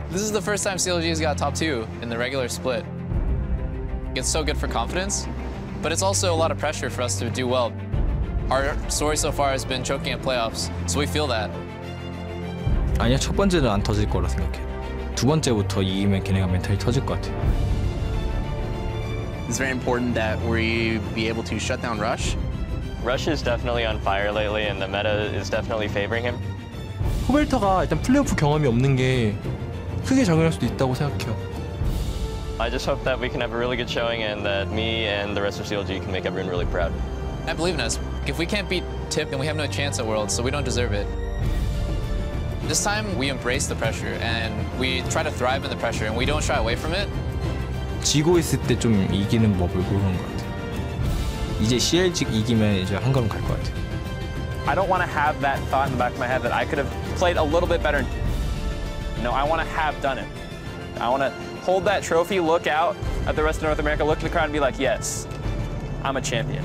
This is the first time CLG's got top 2 in the regular split. It's so good for confidence, but it's also a lot of pressure for us to do well. Our story so far has been choking at playoffs, so we feel that. 아니야, 첫 번째는 안 터질 거라 생각해. 두 번째부터 이기면 걔네가 멘탈이 터질 것 같아. It's very important that we be able to shut down Rush. Rush is definitely on fire lately, and the meta is definitely favoring him. 코벨터가 일단 플레이오프 경험이 없는 게 크게 작용할 수도 있다고 생각해요. I just hope that we can have a really good showing and that me and the rest of CLG can make everyone really proud. I believe in us. If we can't beat Tip, then we have no chance at Worlds, so we don't deserve it. This time, we embrace the pressure, and we try to thrive in the pressure, and we don't shy away from it. 지고 있을 때 좀 이기는 법을 모르는 것 같아. 이제 CLG 이기면 이제 한 걸음 갈 것 같아. I don't want to have that thought in the back of my head that I could have played a little bit better. No, I want to have done it. I want to hold that trophy, look out at the rest of North America, look at the crowd and be like, yes, I'm a champion.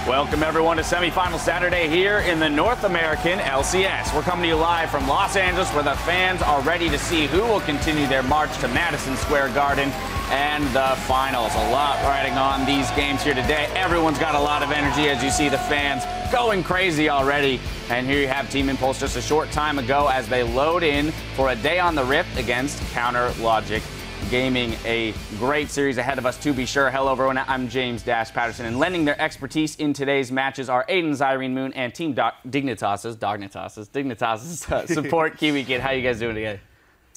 Welcome everyone to semifinal Saturday here in the North American LCS. We're coming to you live from Los Angeles where the fans are ready to see who will continue their march to Madison Square Garden and the finals. A lot riding on these games here today. Everyone's got a lot of energy as you see the fans going crazy already. And here you have Team Impulse just a short time ago as they load in for a day on the Rift against Counter Logic Gaming. A great series ahead of us, to be sure. Hello, everyone. I'm James Dash Patterson, and lending their expertise in today's matches are Aiden Zyrene Moon and Team Dignitas's support Kiwi Kid. How you guys doing today?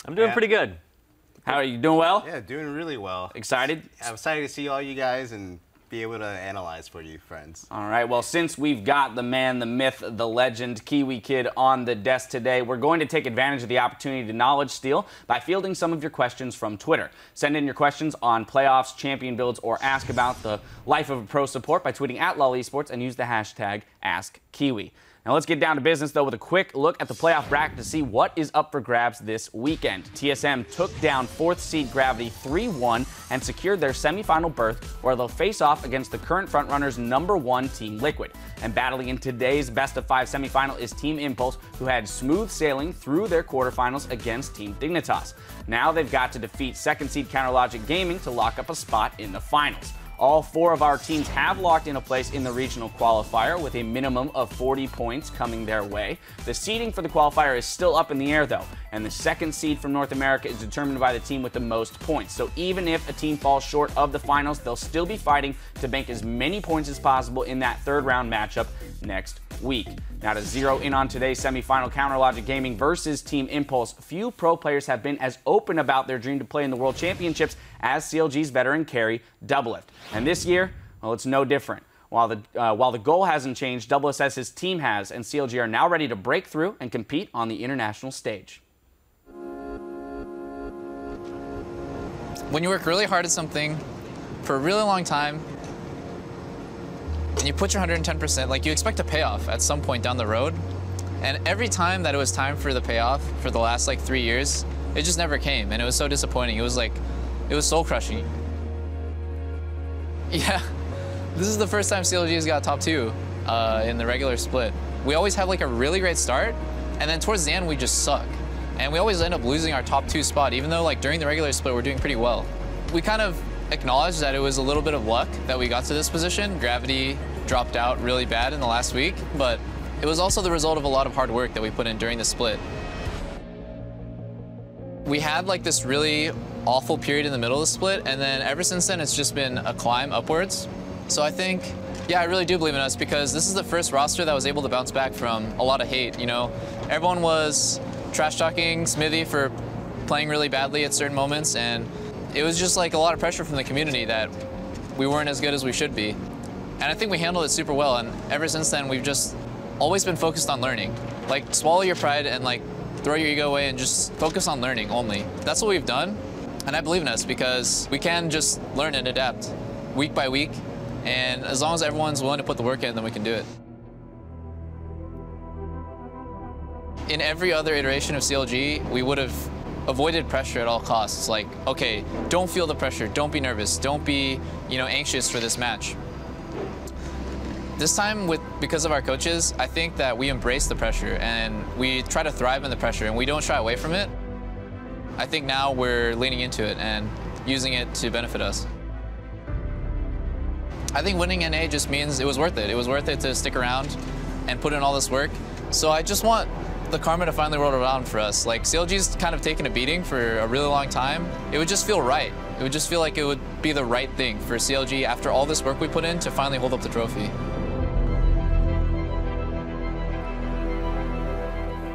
I'm doing pretty good. How are you doing? Well? Yeah, doing really well. Excited? I'm excited to see all you guys and be able to analyze for you, friends. All right, well, since we've got the man, the myth, the legend, Kiwi Kid on the desk today, we're going to take advantage of the opportunity to knowledge steal by fielding some of your questions from Twitter. Send in your questions on playoffs, champion builds, or ask about the life of a pro support by tweeting at LOL Esports and use the hashtag AskKiwi. Now let's get down to business, though, with a quick look at the playoff bracket to see what is up for grabs this weekend. TSM took down 4th seed Gravity 3-1 and secured their semifinal berth, where they'll face off against the current frontrunners #1 Team Liquid. And battling in today's best-of-5 semifinal is Team Impulse, who had smooth sailing through their quarterfinals against Team Dignitas. Now they've got to defeat 2nd seed Counter Logic Gaming to lock up a spot in the finals. All 4 of our teams have locked in a place in the regional qualifier with a minimum of 40 points coming their way. The seeding for the qualifier is still up in the air, though, and the 2nd seed from North America is determined by the team with the most points. So even if a team falls short of the finals, they'll still be fighting to bank as many points as possible in that 3rd round matchup next week. Now to zero in on today's semifinal, Counter Logic Gaming versus Team Impulse. Few pro players have been as open about their dream to play in the World Championships as CLG's veteran carry, Doublelift. And this year, well, it's no different. While the goal hasn't changed, Doublelift says his team has, and CLG are now ready to break through and compete on the international stage. When you work really hard at something for a really long time, and you put your 110%, like, you expect a payoff at some point down the road. And every time that it was time for the payoff for the last, 3 years, it just never came. And it was so disappointing. It was soul crushing. Yeah, this is the first time CLG's got top 2 in the regular split. We always have, a really great start, and then towards the end, we just suck. And we always end up losing our top 2 spot, even though, during the regular split, we're doing pretty well. We kind of acknowledge that it was a little bit of luck that we got to this position. Gravity dropped out really bad in the last week, but it was also the result of a lot of hard work that we put in during the split. We had this really awful period in the middle of the split, and then ever since then it's just been a climb upwards. So I think, yeah, I really do believe in us, because this is the first roster that was able to bounce back from a lot of hate. Everyone was trash talking Smithy for playing really badly at certain moments, and it was just a lot of pressure from the community that we weren't as good as we should be. And I think we handled it super well, and ever since then we've just always been focused on learning. Swallow your pride and throw your ego away and just focus on learning only. That's what we've done, and I believe in us, because we can just learn and adapt week by week, And as long as everyone's willing to put the work in, then we can do it. In every other iteration of CLG, we would have avoided pressure at all costs. Like, okay, don't feel the pressure, don't be nervous, don't be, anxious for this match. This time, because of our coaches, I think that we embrace the pressure and we try to thrive in the pressure and we don't shy away from it. I think now we're leaning into it and using it to benefit us. I think winning NA just means it was worth it. It was worth it to stick around and put in all this work. So I just want the karma to finally roll around for us. Like, CLG's kind of taken a beating for a really long time. It would just feel right. It would just feel like it would be the right thing for CLG after all this work we put in to finally hold up the trophy.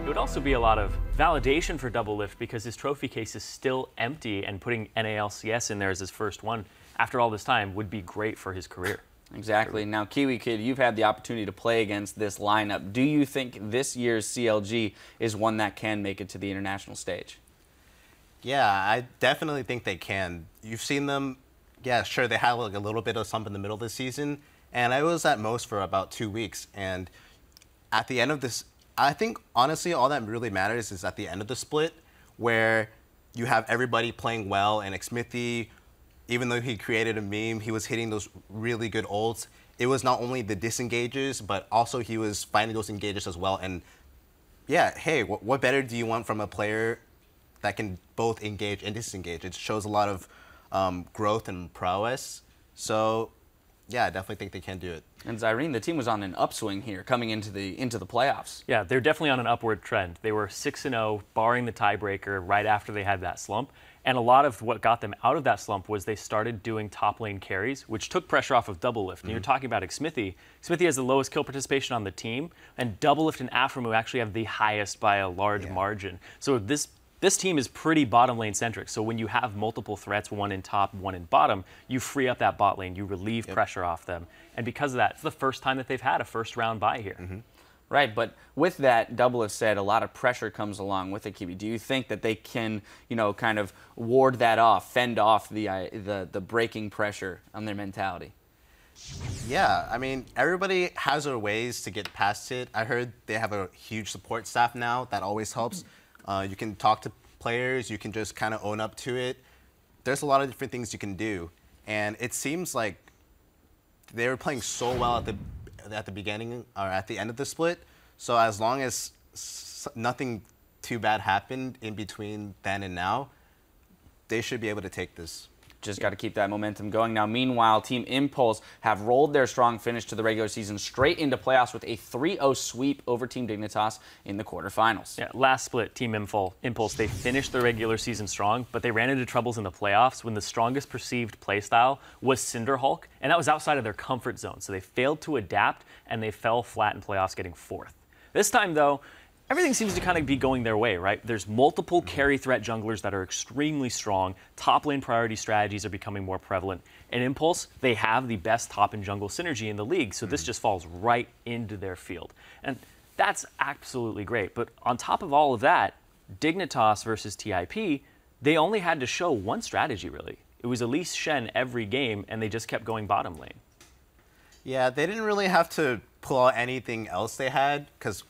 It would also be a lot of validation for Doublelift because his trophy case is still empty, and putting NA LCS in there as his first one after all this time would be great for his career. Exactly. Now, Kiwi Kid, you've had the opportunity to play against this lineup. Do you think this year's CLG is one that can make it to the international stage? Yeah, I definitely think they can. You've seen them, yeah, sure, they had like a little bit of slump in the middle of the season, and I was at most for about 2 weeks. And at the end of this, I think, honestly, all that really matters is at the end of the split, where you have everybody playing well, and Smithy, even though he created a meme, he was hitting those really good ults. It was not only the disengages, but also he was finding those engages as well. And yeah, hey, what better do you want from a player that can both engage and disengage? It shows a lot of growth and prowess. So yeah, I definitely think they can do it. And Zyrene, the team was on an upswing here coming into the playoffs. Yeah, they're definitely on an upward trend. They were 6-0, barring the tiebreaker right after they had that slump. And a lot of what got them out of that slump was they started doing top lane carries, which took pressure off of Doublelift. And you're talking about Smithy. Smithy has the lowest kill participation on the team, and Doublelift and Aframu actually have the highest by a large margin. So this team is pretty bottom lane centric. So when you have multiple threats, one in top, one in bottom, you free up that bot lane, you relieve pressure off them. And because of that, it's the first time that they've had a first round bye here. Right, but with that, Doublelift said a lot of pressure comes along with it, Kiwi. Do you think that they can, kind of ward that off, fend off the breaking pressure on their mentality? Yeah, I mean, everybody has their ways to get past it. I heard they have a huge support staff now. That always helps. You can talk to players. You can just kind of own up to it. There's a lot of different things you can do. And it seems like they were playing so well at the beginning or at the end of the split. So as long as nothing too bad happened in between then and now, they should be able to take this. Just got to keep that momentum going. Now, meanwhile, Team Impulse have rolled their strong finish to the regular season straight into playoffs with a 3-0 sweep over Team Dignitas in the quarterfinals. Yeah, last split, Team Impulse, they finished their regular season strong, but they ran into troubles in the playoffs when the strongest perceived playstyle was Cinder Hulk, and that was outside of their comfort zone. So they failed to adapt, and they fell flat in playoffs, getting 4th. This time, though, everything seems to kind of be going their way, right? There's multiple carry threat junglers that are extremely strong. Top lane priority strategies are becoming more prevalent. In Impulse, they have the best top and jungle synergy in the league, so this just falls right into their field. And that's absolutely great. But on top of all of that, Dignitas versus TIP, they only had to show one strategy, really. It was Elise Shen every game, and they just kept going bottom lane. Yeah, they didn't really have to pull out anything else they had, because,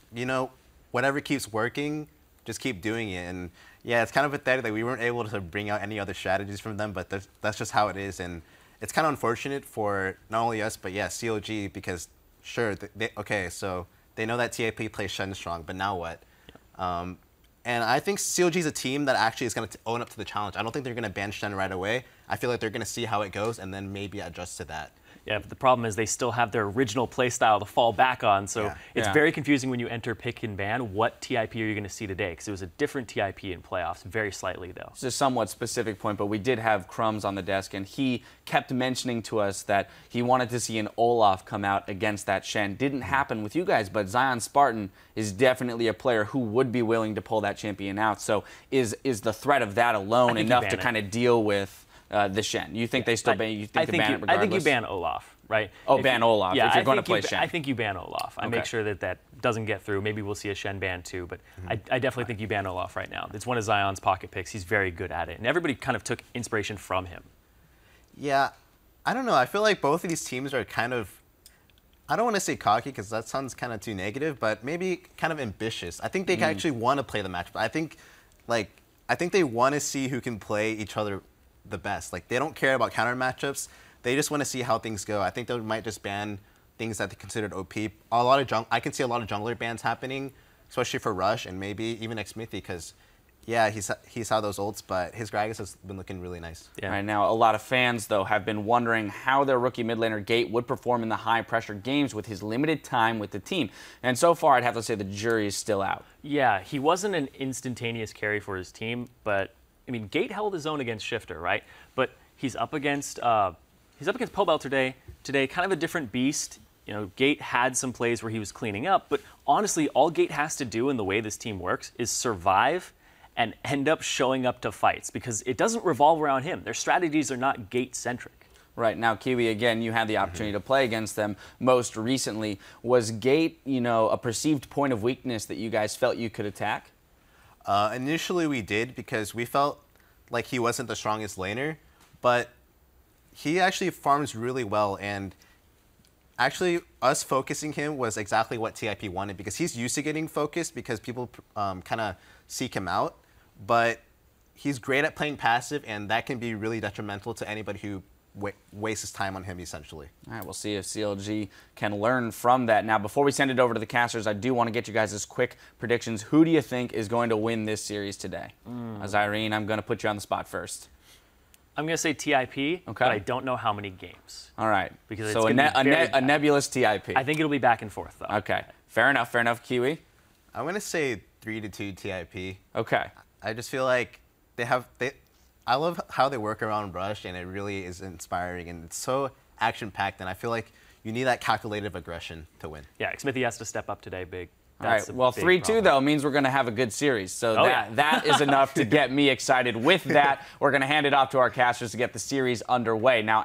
whatever keeps working, just keep doing it. And yeah, it's kind of pathetic that we weren't able to bring out any other strategies from them, but that's just how it is. And it's kind of unfortunate for not only us, but yeah, CLG, because sure, okay, so they know that TIP plays Shen strong, but now what? Yeah. And I think CLG is a team that actually is going to own up to the challenge. I don't think they're going to ban Shen right away. I feel like they're going to see how it goes and then maybe adjust to that. Yeah, but the problem is they still have their original playstyle to fall back on, so it's very confusing when you enter pick and ban. What TIP are you going to see today? Because it was a different TIP in playoffs, very slightly, though. It's a somewhat specific point, but we did have Crumbs on the desk, and he kept mentioning to us that he wanted to see an Olaf come out against that Shen. Didn't happen with you guys, but Zion Spartan is definitely a player who would be willing to pull that champion out. So is the threat of that alone enough to kind of deal with the Shen? You think they still ban? You think they ban it regardless? I think you ban Olaf, right? Oh, ban Olaf. Yeah, if you're going to play Shen. I think you ban Olaf. I make sure that doesn't get through. Maybe we'll see a Shen ban too, but I definitely think you ban Olaf right now. It's one of Zion's pocket picks. He's very good at it, and everybody kind of took inspiration from him. Yeah, I don't know. I feel like both of these teams are kind of, I don't want to say cocky because that sounds kind of too negative, but maybe kind of ambitious. I think they actually want to play the match, but I think they want to see who can play each other the best. Like, they don't care about counter matchups. They just want to see how things go. I think they might just ban things that they considered OP. I can see a lot of jungler bans happening, especially for Rush and maybe even Xmithy, because yeah, he's had those ults, but his Gragas has been looking really nice. Yeah. Right now, a lot of fans, though, have been wondering how their rookie mid laner Gate would perform in the high-pressure games with his limited time with the team. And so far, I'd have to say the jury is still out. Yeah, he wasn't an instantaneous carry for his team, but, I mean, Gate held his own against Shifter, right? But he's up against Pobel today, kind of a different beast. You know, Gate had some plays where he was cleaning up, but honestly, all Gate has to do in the way this team works is survive and end up showing up to fights, because it doesn't revolve around him. Their strategies are not Gate-centric. Right. Now, Kiwi, again, you had the opportunity to play against them most recently. Was Gate, you know, a perceived point of weakness that you guys felt you could attack? Initially, we did, because we felt like he wasn't the strongest laner, but he actually farms really well, and actually us focusing him was exactly what TIP wanted, because he's used to getting focused because people kind of seek him out. But he's great at playing passive, and that can be really detrimental to anybody who wastes his time on him, essentially. All right, we'll see if CLG can learn from that. Now, before we send it over to the casters, I do want to get you guys' quick predictions. Who do you think is going to win this series today? Irene, I'm going to put you on the spot first. I'm going to say TIP, but I don't know how many games. All right. Because so it's a nebulous TIP. I think it'll be back and forth, though. Okay. Fair enough, Kiwi. I'm going to say 3-2 TIP. Okay. I just feel like I love how they work around Rush, and it really is inspiring, and it's so action-packed, and I feel like you need that calculative aggression to win. Yeah, Xmithy has to step up today big. All right, well, 3-2, though, means we're going to have a good series. So that is enough to get me excited. With that, we're going to hand it off to our casters to get the series underway. Now,